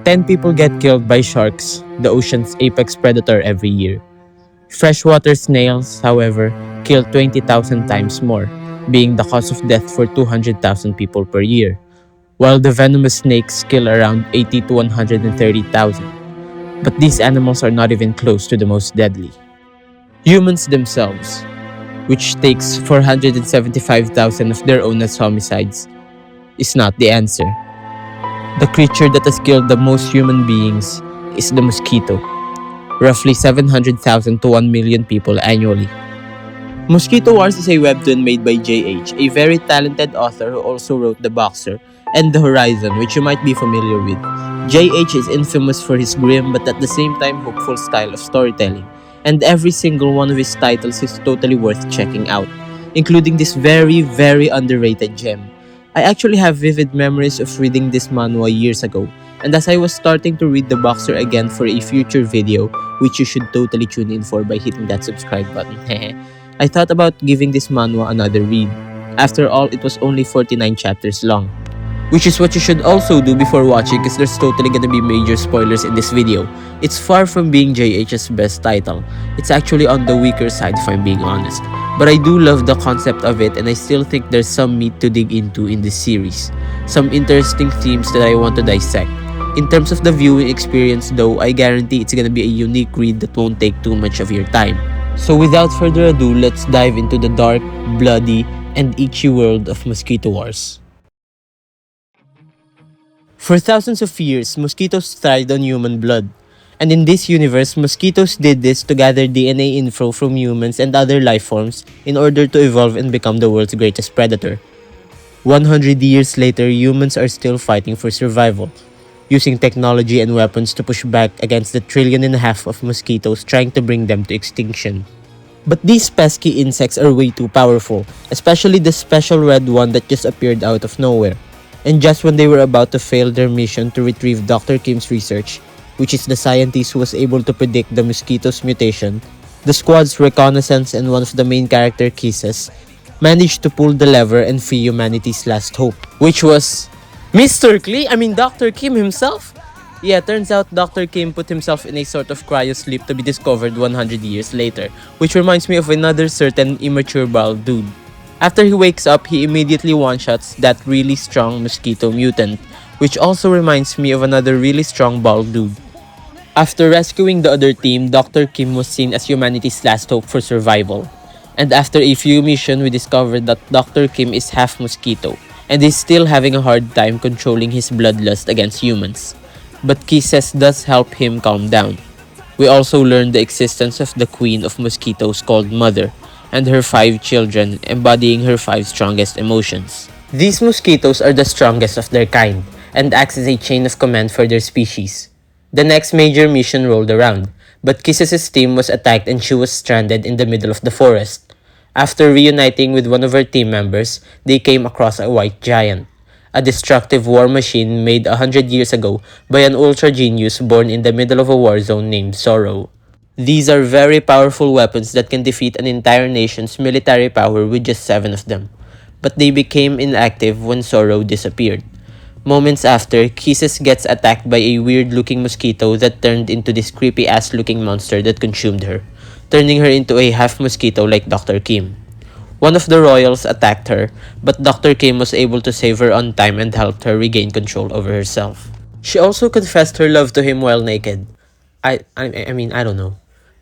10 people get killed by sharks, the ocean's apex predator, every year. Freshwater snails, however, kill 20,000 times more, being the cause of death for 200,000 people per year, while the venomous snakes kill around 80 to 130,000. But these animals are not even close to the most deadly. Humans themselves, which takes 475,000 of their own as homicides, is not the answer. The creature that has killed the most human beings is the mosquito, roughly 700,000 to 1 million people annually. Mosquito Wars is a webtoon made by JH, a very talented author who also wrote The Boxer and The Horizon, which you might be familiar with. JH is infamous for his grim but at the same time hopeful style of storytelling, and every single one of his titles is totally worth checking out, including this very underrated gem. I actually have vivid memories of reading this manhwa years ago, and as I was starting to read The Boxer again for a future video, which you should totally tune in for by hitting that subscribe button, I thought about giving this manhwa another read. After all, it was only 49 chapters long. Which is what you should also do before watching because there's totally gonna be major spoilers in this video. It's far from being JH's best title. It's actually on the weaker side if I'm being honest. But I do love the concept of it and I still think there's some meat to dig into in this series. Some interesting themes that I want to dissect. In terms of the viewing experience though, I guarantee it's gonna be a unique read that won't take too much of your time. So without further ado, let's dive into the dark, bloody, and itchy world of Mosquito Wars. For thousands of years, mosquitoes thrived on human blood. And in this universe, mosquitoes did this to gather DNA info from humans and other life forms in order to evolve and become the world's greatest predator. 100 years later, humans are still fighting for survival, using technology and weapons to push back against the 1.5 trillion of mosquitoes trying to bring them to extinction. But these pesky insects are way too powerful, especially the special red one that just appeared out of nowhere. And just when they were about to fail their mission to retrieve Dr. Kim's research, which is the scientist who was able to predict the mosquito's mutation, the squad's reconnaissance and one of the main character Kisses managed to pull the lever and free humanity's last hope, which was Dr. Kim himself. Yeah, turns out Dr. Kim put himself in a sort of cryo-sleep to be discovered 100 years later, which reminds me of another certain immature bald dude. After he wakes up, he immediately one-shots that really strong mosquito mutant, which also reminds me of another really strong bald dude. After rescuing the other team, Dr. Kim was seen as humanity's last hope for survival. And after a few missions, we discovered that Dr. Kim is half mosquito, and is still having a hard time controlling his bloodlust against humans. But Kisses does help him calm down. We also learned the existence of the queen of mosquitoes called Mother, and her 5 children, embodying her 5 strongest emotions. These mosquitoes are the strongest of their kind, and acts as a chain of command for their species. The next major mission rolled around, but Kisses' team was attacked and she was stranded in the middle of the forest. After reuniting with one of her team members, they came across a white giant, a destructive war machine made 100 years ago by an ultra genius born in the middle of a war zone named Sorrow. These are very powerful weapons that can defeat an entire nation's military power with just 7 of them. But they became inactive when Sorrow disappeared. Moments after, Kisses gets attacked by a weird-looking mosquito that turned into this creepy-ass-looking monster that consumed her, turning her into a half-mosquito like Dr. Kim. One of the royals attacked her, but Dr. Kim was able to save her on time and helped her regain control over herself. She also confessed her love to him while naked. I don't know.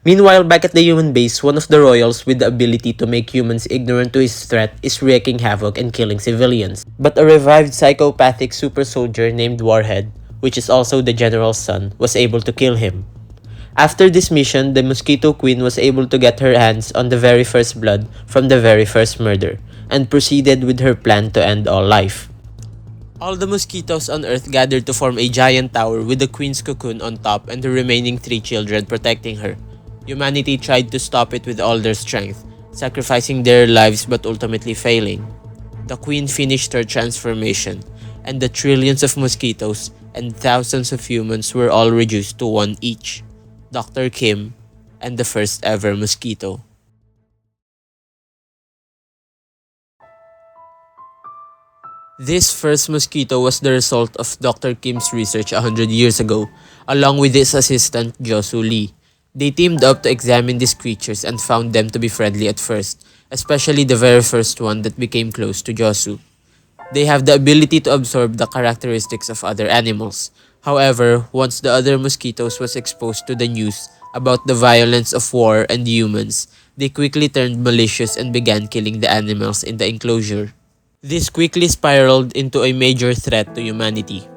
Meanwhile, back at the human base, one of the royals with the ability to make humans ignorant to his threat is wreaking havoc and killing civilians. But a revived psychopathic super soldier named Warhead, which is also the general's son, was able to kill him. After this mission, the Mosquito Queen was able to get her hands on the very first blood from the very first murder, and proceeded with her plan to end all life. All the mosquitoes on Earth gathered to form a giant tower with the Queen's cocoon on top and the remaining 3 children protecting her. Humanity tried to stop it with all their strength, sacrificing their lives but ultimately failing. The Queen finished her transformation, and the trillions of mosquitoes and thousands of humans were all reduced to 1 each: Dr. Kim and the first ever mosquito. This first mosquito was the result of Dr. Kim's research 100 years ago, along with his assistant Josu Lee. They teamed up to examine these creatures and found them to be friendly at first, especially the very first one that became close to Josu. They have the ability to absorb the characteristics of other animals. However, once the other mosquitoes was exposed to the news about the violence of war and humans, they quickly turned malicious and began killing the animals in the enclosure. This quickly spiraled into a major threat to humanity.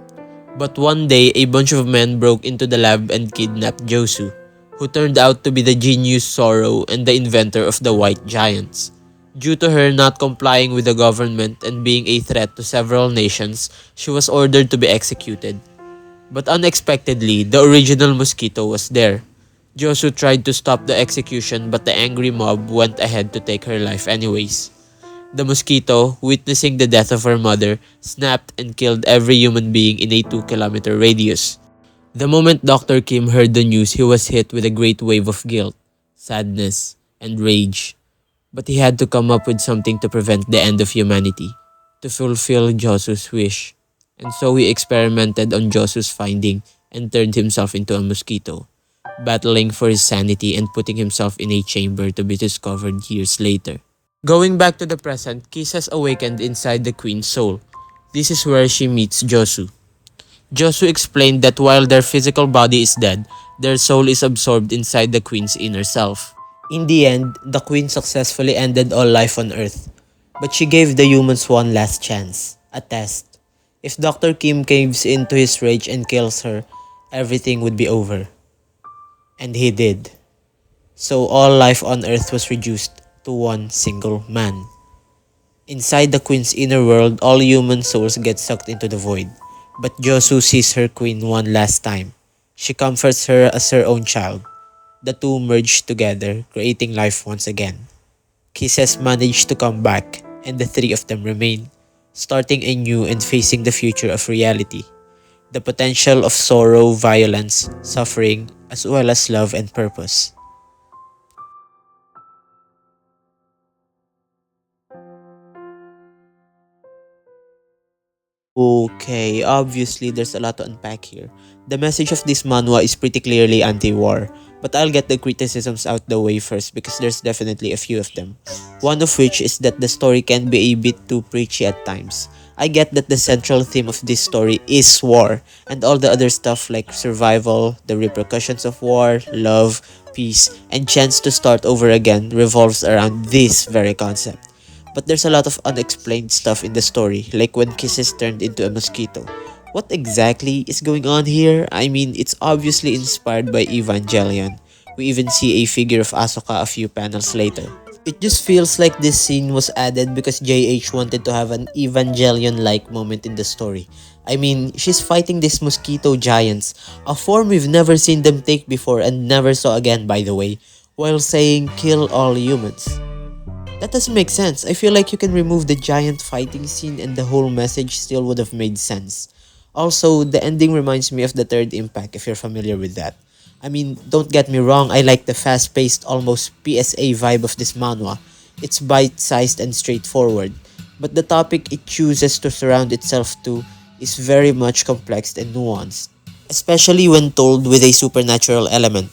But one day, a bunch of men broke into the lab and kidnapped Josu, who turned out to be the genius Sorrow and the inventor of the White Giants. Due to her not complying with the government and being a threat to several nations, she was ordered to be executed. But unexpectedly, the original Mosquito was there. Josu tried to stop the execution, but the angry mob went ahead to take her life anyways. The mosquito, witnessing the death of her mother, snapped and killed every human being in a 2-kilometer radius. The moment Dr. Kim heard the news, he was hit with a great wave of guilt, sadness, and rage. But he had to come up with something to prevent the end of humanity, to fulfill Josu's wish. And so he experimented on Josu's finding and turned himself into a mosquito, battling for his sanity and putting himself in a chamber to be discovered years later. Going back to the present, Kiss has awakened inside the Queen's soul. This is where she meets Josu. Josu explained that while their physical body is dead, their soul is absorbed inside the Queen's inner self. In the end, the Queen successfully ended all life on Earth. But she gave the humans one last chance, a test. If Dr. Kim caves into his rage and kills her, everything would be over. And he did. So all life on Earth was reduced to one single man. Inside the Queen's inner world, all human souls get sucked into the void. But Josu sees her queen one last time. She comforts her as her own child. The two merge together, creating life once again. Kisses managed to come back, and the three of them remain, starting anew and facing the future of reality. The potential of sorrow, violence, suffering, as well as love and purpose. Okay, obviously there's a lot to unpack here. The message of this manhwa is pretty clearly anti-war, but I'll get the criticisms out the way first because there's definitely a few of them. One of which is that the story can be a bit too preachy at times. I get that the central theme of this story is war, and all the other stuff like survival, the repercussions of war, love, peace, and chance to start over again revolves around this very concept. But there's a lot of unexplained stuff in the story, like when Kisses turned into a mosquito. What exactly is going on here? I mean, it's obviously inspired by Evangelion. We even see a figure of Asuka a few panels later. It just feels like this scene was added because JH wanted to have an Evangelion-like moment in the story. I mean, she's fighting these mosquito giants, a form we've never seen them take before and never saw again by the way, while saying kill all humans. That doesn't make sense. I feel like you can remove the giant fighting scene and the whole message still would have made sense. Also, the ending reminds me of the third impact if you're familiar with that. I mean, don't get me wrong, I like the fast-paced, almost PSA vibe of this manhwa. It's bite-sized and straightforward. But the topic it chooses to surround itself to is very much complex and nuanced, especially when told with a supernatural element.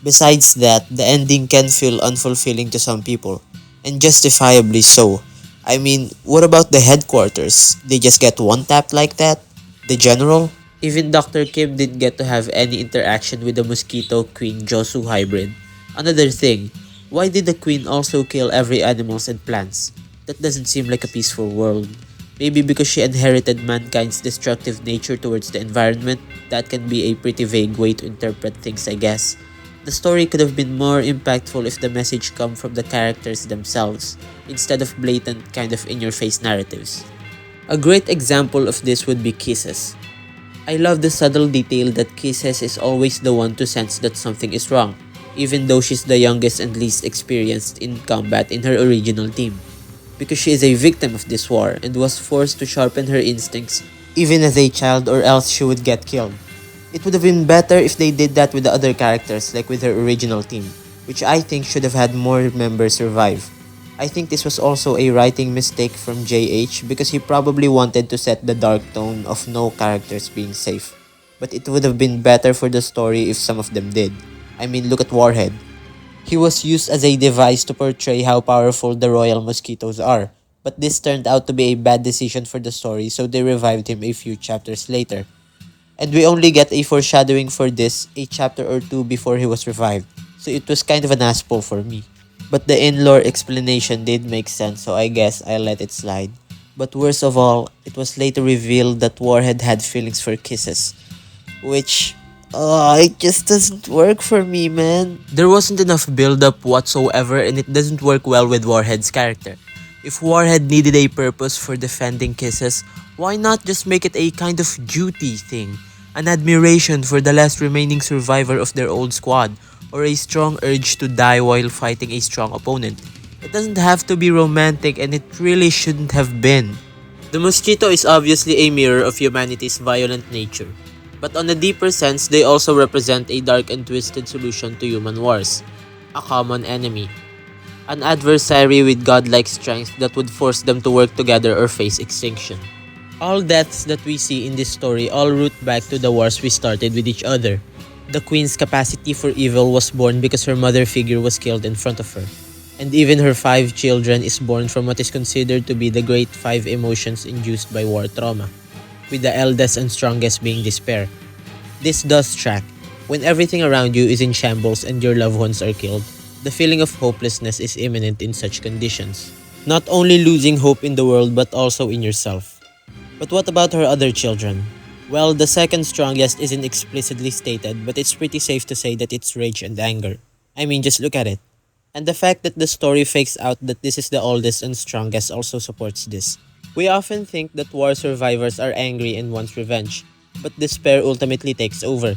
Besides that, the ending can feel unfulfilling to some people, and justifiably so. I mean, what about the headquarters? They just get one tap like that? The general? Even Dr. Kim didn't get to have any interaction with the Mosquito Queen Josu hybrid. Another thing, why did the Queen also kill every animals and plants? That doesn't seem like a peaceful world. Maybe because she inherited mankind's destructive nature towards the environment? That can be a pretty vague way to interpret things, I guess. The story could have been more impactful if the message come from the characters themselves, instead of blatant kind of in-your-face narratives. A great example of this would be Kisses. I love the subtle detail that Kisses is always the one to sense that something is wrong, even though she's the youngest and least experienced in combat in her original team. Because she is a victim of this war and was forced to sharpen her instincts even as a child or else she would get killed. It would have been better if they did that with the other characters like with her original team, which I think should have had more members survive. I think this was also a writing mistake from JH because he probably wanted to set the dark tone of no characters being safe. But it would have been better for the story if some of them did. I mean, look at Warhead. He was used as a device to portray how powerful the royal mosquitoes are. But this turned out to be a bad decision for the story, so they revived him a few chapters later. And we only get a foreshadowing for this a chapter or two before he was revived, so it was kind of an ass pull for me. But the in-lore explanation did make sense, so I guess I let it slide. But worst of all, it was later revealed that Warhead had feelings for kisses, which it just doesn't work for me, man. There wasn't enough build-up whatsoever, and it doesn't work well with Warhead's character. If Warhead needed a purpose for defending kisses, why not just make it a kind of duty thing? An admiration for the last remaining survivor of their old squad, or a strong urge to die while fighting a strong opponent. It doesn't have to be romantic, and it really shouldn't have been. The mosquito is obviously a mirror of humanity's violent nature. But on a deeper sense, they also represent a dark and twisted solution to human wars. A common enemy. An adversary with godlike strength that would force them to work together or face extinction. All deaths that we see in this story all root back to the wars we started with each other. The queen's capacity for evil was born because her mother figure was killed in front of her. And even her 5 children is born from what is considered to be the great 5 emotions induced by war trauma, with the eldest and strongest being despair. This does track. When everything around you is in shambles and your loved ones are killed, the feeling of hopelessness is imminent in such conditions. Not only losing hope in the world but also in yourself. But what about her other children? Well, the second strongest isn't explicitly stated, but it's pretty safe to say that it's rage and anger. I mean, just look at it. And the fact that the story fakes out that this is the oldest and strongest also supports this. We often think that war survivors are angry and want revenge, but despair ultimately takes over.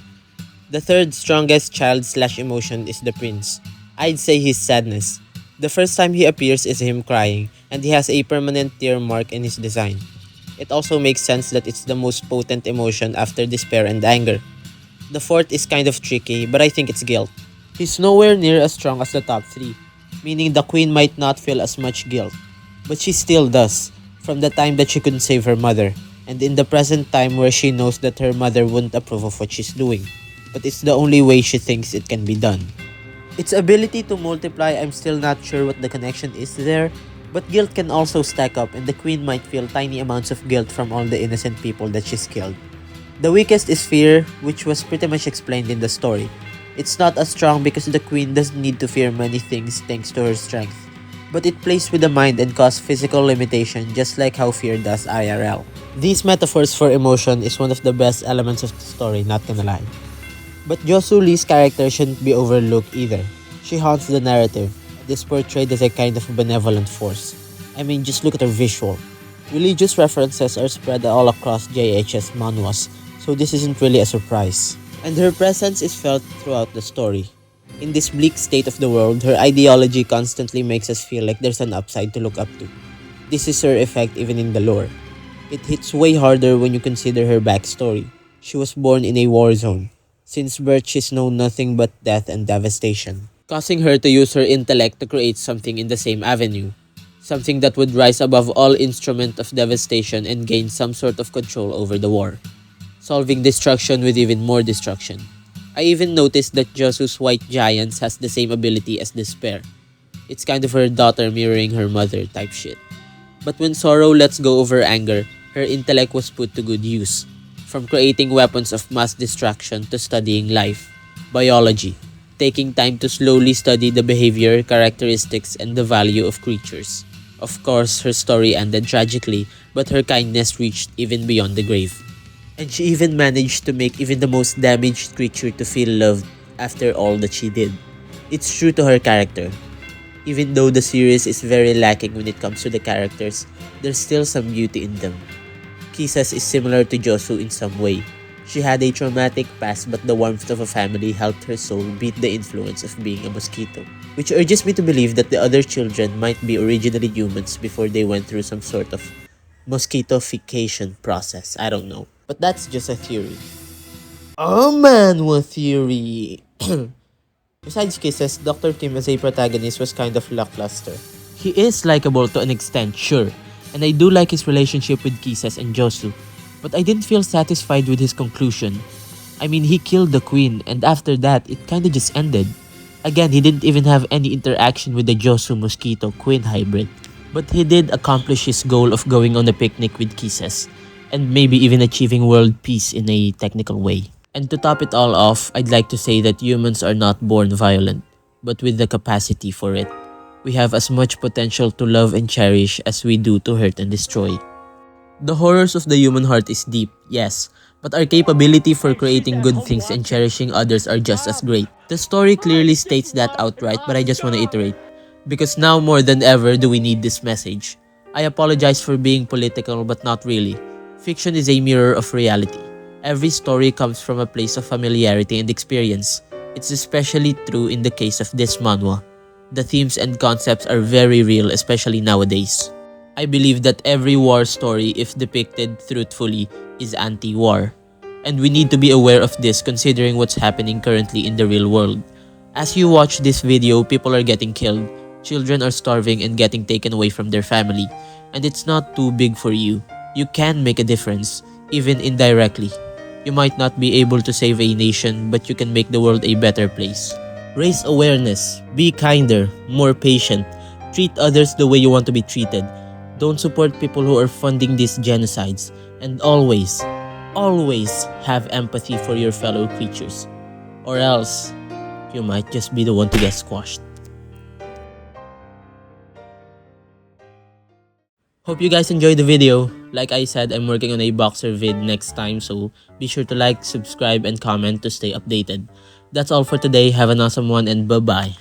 The third strongest child/emotion is the prince. I'd say his sadness. The first time he appears is him crying, and he has a permanent tear mark in his design. It also makes sense that it's the most potent emotion after despair and anger. The fourth is kind of tricky, but I think it's guilt. He's nowhere near as strong as the top 3, meaning the queen might not feel as much guilt. But she still does, from the time that she couldn't save her mother, and in the present time where she knows that her mother wouldn't approve of what she's doing. But it's the only way she thinks it can be done. Its ability to multiply, I'm still not sure what the connection is there, but guilt can also stack up and the queen might feel tiny amounts of guilt from all the innocent people that she's killed. The weakest is fear, which was pretty much explained in the story. It's not as strong because the queen doesn't need to fear many things thanks to her strength, but it plays with the mind and causes physical limitation just like how fear does IRL. These metaphors for emotion is one of the best elements of the story, not gonna lie. But Josu Lee's character shouldn't be overlooked either. She haunts the narrative, and is portrayed as a kind of benevolent force. I mean, just look at her visual. Religious references are spread all across JH's manhwas, so this isn't really a surprise. And her presence is felt throughout the story. In this bleak state of the world, her ideology constantly makes us feel like there's an upside to look up to. This is her effect even in the lore. It hits way harder when you consider her backstory. She was born in a war zone. Since birth, she's known nothing but death and devastation, causing her to use her intellect to create something in the same avenue. Something that would rise above all instrument of devastation and gain some sort of control over the war, solving destruction with even more destruction. I even noticed that Josu's white giants has the same ability as despair. It's kind of her daughter mirroring her mother type shit. But when sorrow lets go over anger, her intellect was put to good use. From creating weapons of mass destruction to studying life, biology, taking time to slowly study the behavior, characteristics, and the value of creatures. Of course, her story ended tragically, but her kindness reached even beyond the grave. And she even managed to make even the most damaged creature to feel loved after all that she did. It's true to her character. Even though the series is very lacking when it comes to the characters, there's still some beauty in them. Kisses is similar to Josu in some way. She had a traumatic past, but the warmth of a family helped her soul beat the influence of being a mosquito. Which urges me to believe that the other children might be originally humans before they went through some sort of mosquitofication process. I don't know. But that's just a theory. Oh man, what theory? Besides Kisses, Dr. Kim as a protagonist was kind of lackluster. He is likable to an extent, sure, and I do like his relationship with Kisses and Josu, but I didn't feel satisfied with his conclusion. I mean, he killed the queen, and after that, it kinda just ended. Again, he didn't even have any interaction with the Josu Mosquito Queen hybrid. But he did accomplish his goal of going on a picnic with Kisses, and maybe even achieving world peace in a technical way. And to top it all off, I'd like to say that humans are not born violent, but with the capacity for it. We have as much potential to love and cherish as we do to hurt and destroy. The horrors of the human heart is deep, yes, but our capability for creating good things and cherishing others are just as great. The story clearly states that outright, but I just want to iterate. Because now more than ever do we need this message. I apologize for being political, but not really. Fiction is a mirror of reality. Every story comes from a place of familiarity and experience. It's especially true in the case of this manhwa. The themes and concepts are very real, especially nowadays. I believe that every war story, if depicted truthfully, is anti-war. And we need to be aware of this considering what's happening currently in the real world. As you watch this video, people are getting killed, children are starving and getting taken away from their family, and it's not too big for you. You can make a difference, even indirectly. You might not be able to save a nation, but you can make the world a better place. Raise awareness, be kinder, more patient, treat others the way you want to be treated. Don't support people who are funding these genocides, and always, always have empathy for your fellow creatures, or else you might just be the one to get squashed. Hope you guys enjoyed the video. Like I said, I'm working on a boxer vid next time, so be sure to like, subscribe, and comment to stay updated. That's all for today. Have an awesome one and bye-bye.